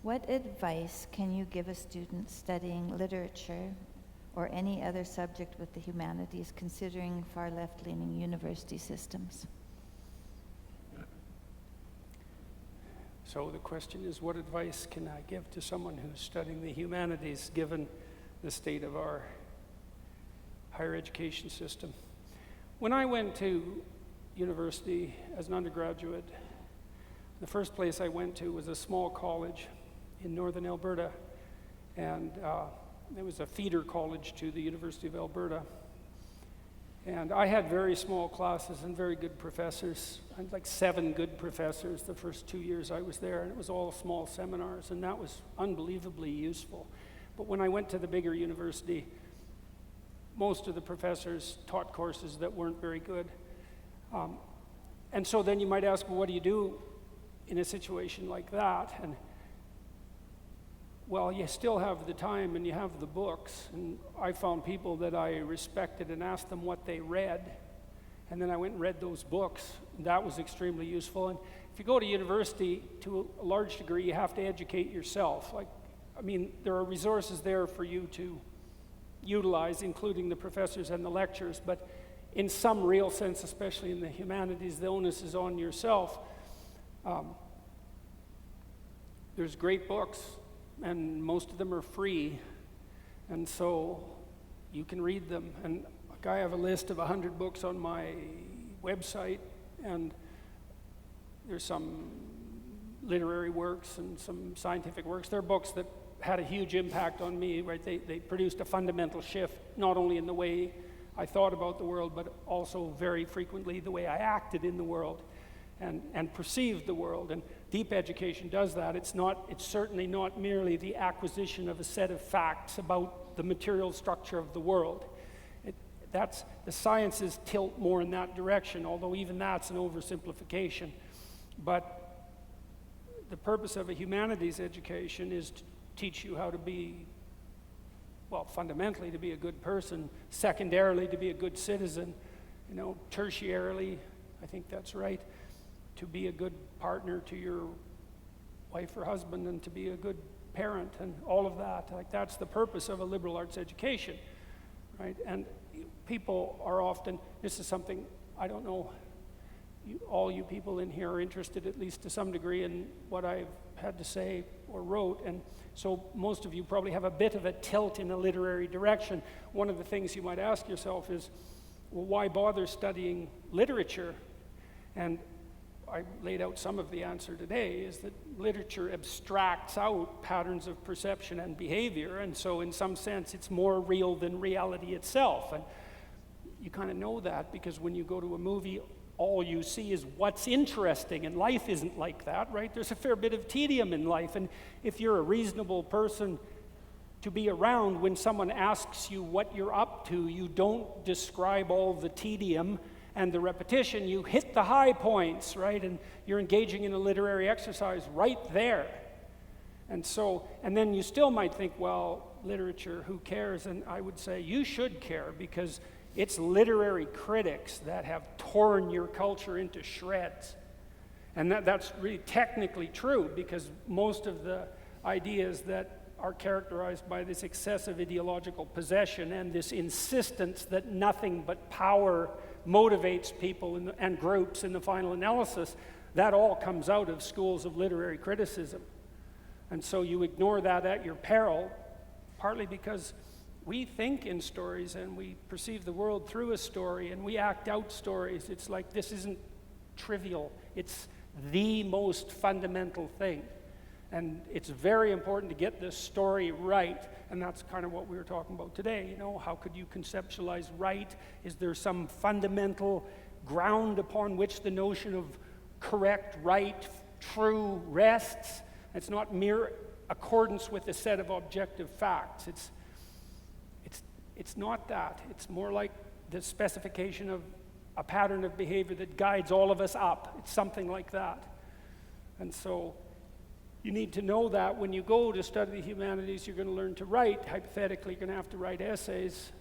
What advice can you give a student studying literature or any other subject with the humanities, considering far left-leaning university systems? So the question is, what advice can I give to someone who's studying the humanities, given the state of our higher education system? When I went to university as an undergraduate, the first place I went to was a small college in northern Alberta, and it was a feeder college to the University of Alberta. And I had very small classes and very good professors. I had like 7 good professors the first 2 years I was there, and it was all small seminars, and that was unbelievably useful. But when I went to the bigger university, most of the professors taught courses that weren't very good. And so then you might ask, well, what do you do in a situation like that? And well, you still have the time and you have the books, and I found people that I respected and asked them what they read, and then I went and read those books. That was extremely useful. And if you go to university, to a large degree, you have to educate yourself. There are resources there for you to utilize, including the professors and the lectures, but in some real sense, especially in the humanities, the onus is on yourself. There's great books, and most of them are free, and so you can read them. And I have a list of 100 books on my website, and there's some literary works and some scientific works. They're books that had a huge impact on me, right? They produced a fundamental shift, not only in the way I thought about the world, but also very frequently the way I acted in the world and perceived the world. And deep education does that. It's certainly not merely the acquisition of a set of facts about the material structure of the world. The sciences tilt more in that direction, although even that's an oversimplification. But the purpose of a humanities education is to teach you how to be, well, fundamentally to be a good person, secondarily to be a good citizen, tertiarily, I think that's right, to be a good partner to your wife or husband, and to be a good parent, and all of that. That's the purpose of a liberal arts education, right? And people are often, this is something, I don't know, all you people in here are interested, at least to some degree, in what I've had to say or wrote, and so most of you probably have a bit of a tilt in a literary direction. One of the things you might ask yourself is, well, why bother studying literature? And I laid out some of the answer today, is that literature abstracts out patterns of perception and behavior, and so in some sense it's more real than reality itself. And you kind of know that because when you go to a movie, all you see is what's interesting, and life isn't like that, right? There's a fair bit of tedium in life, and if you're a reasonable person to be around, when someone asks you what you're up to, you don't describe all the tedium and the repetition, you hit the high points, right? And you're engaging in a literary exercise right there. And then you still might think, well, literature, who cares? And I would say you should care, because it's literary critics that have torn your culture into shreds. And that's really technically true, because most of the ideas that are characterized by this excessive ideological possession and this insistence that nothing but power motivates people and groups in the final analysis, that all comes out of schools of literary criticism. And so you ignore that at your peril, partly because we think in stories and we perceive the world through a story and we act out stories. It's like, this isn't trivial. It's the most fundamental thing. And it's very important to get this story right, and that's kind of what we were talking about today. How could you conceptualize right? Is there some fundamental ground upon which the notion of correct, right, true rests? It's not mere accordance with a set of objective facts. It's not that. It's more like the specification of a pattern of behavior that guides all of us up. It's something like that. And so you need to know that when you go to study the humanities, you're going to learn to write. Hypothetically, you're going to have to write essays.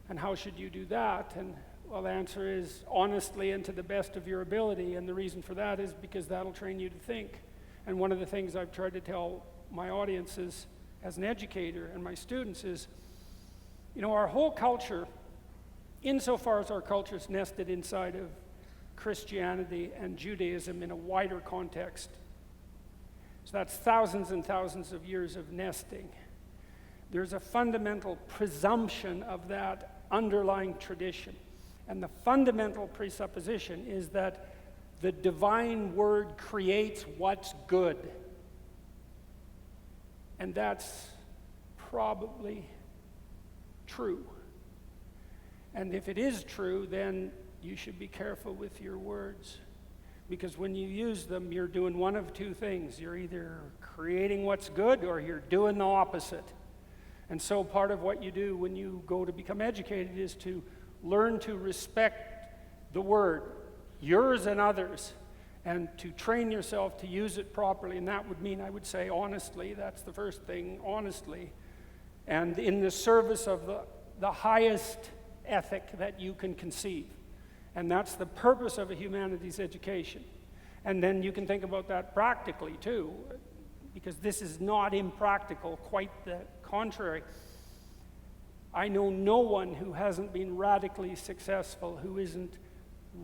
And how should you do that? And well, the answer is honestly and to the best of your ability. And the reason for that is because that'll train you to think. And one of the things I've tried to tell my audiences as an educator and my students is, you know, our whole culture, insofar as our culture is nested inside of Christianity and Judaism in a wider context, so that's thousands and thousands of years of nesting, there's a fundamental presumption of that underlying tradition. And the fundamental presupposition is that the divine word creates what's good. And that's probably true. And if it is true, then you should be careful with your words. Because when you use them, you're doing one of two things. You're either creating what's good or you're doing the opposite. And so part of what you do when you go to become educated is to learn to respect the word, yours and others, and to train yourself to use it properly. And that would mean, I would say, honestly. That's the first thing, honestly. And in the service of the highest ethic that you can conceive. And that's the purpose of a humanities education. And then you can think about that practically too, because this is not impractical, quite the contrary. I know no one who hasn't been radically successful who isn't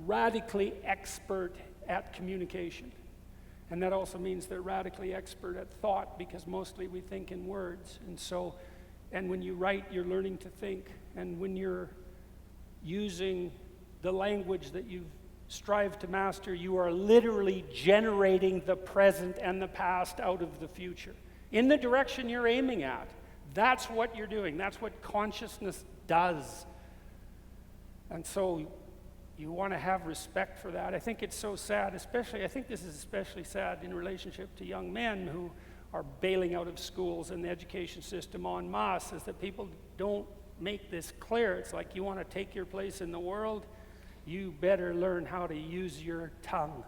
radically expert at communication. And that also means they're radically expert at thought, because mostly we think in words. And when you write, you're learning to think. And when you're using the language that you've strived to master, you are literally generating the present and the past out of the future in the direction you're aiming at. That's what you're doing. That's what consciousness does. And so you want to have respect for that. I think it's so sad, I think this is especially sad in relationship to young men who are bailing out of schools and the education system en masse, is that people don't make this clear. It's like, you want to take your place in the world, you better learn how to use your tongue.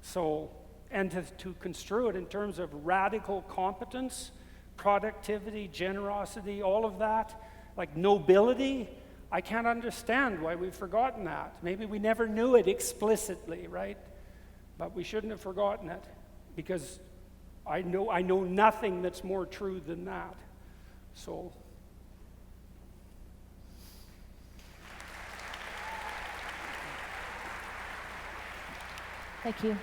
So, and to construe it in terms of radical competence, productivity, generosity, all of that, like nobility, I can't understand why we've forgotten that. Maybe we never knew it explicitly, right? But we shouldn't have forgotten it, because I know nothing that's more true than that. So. Thank you.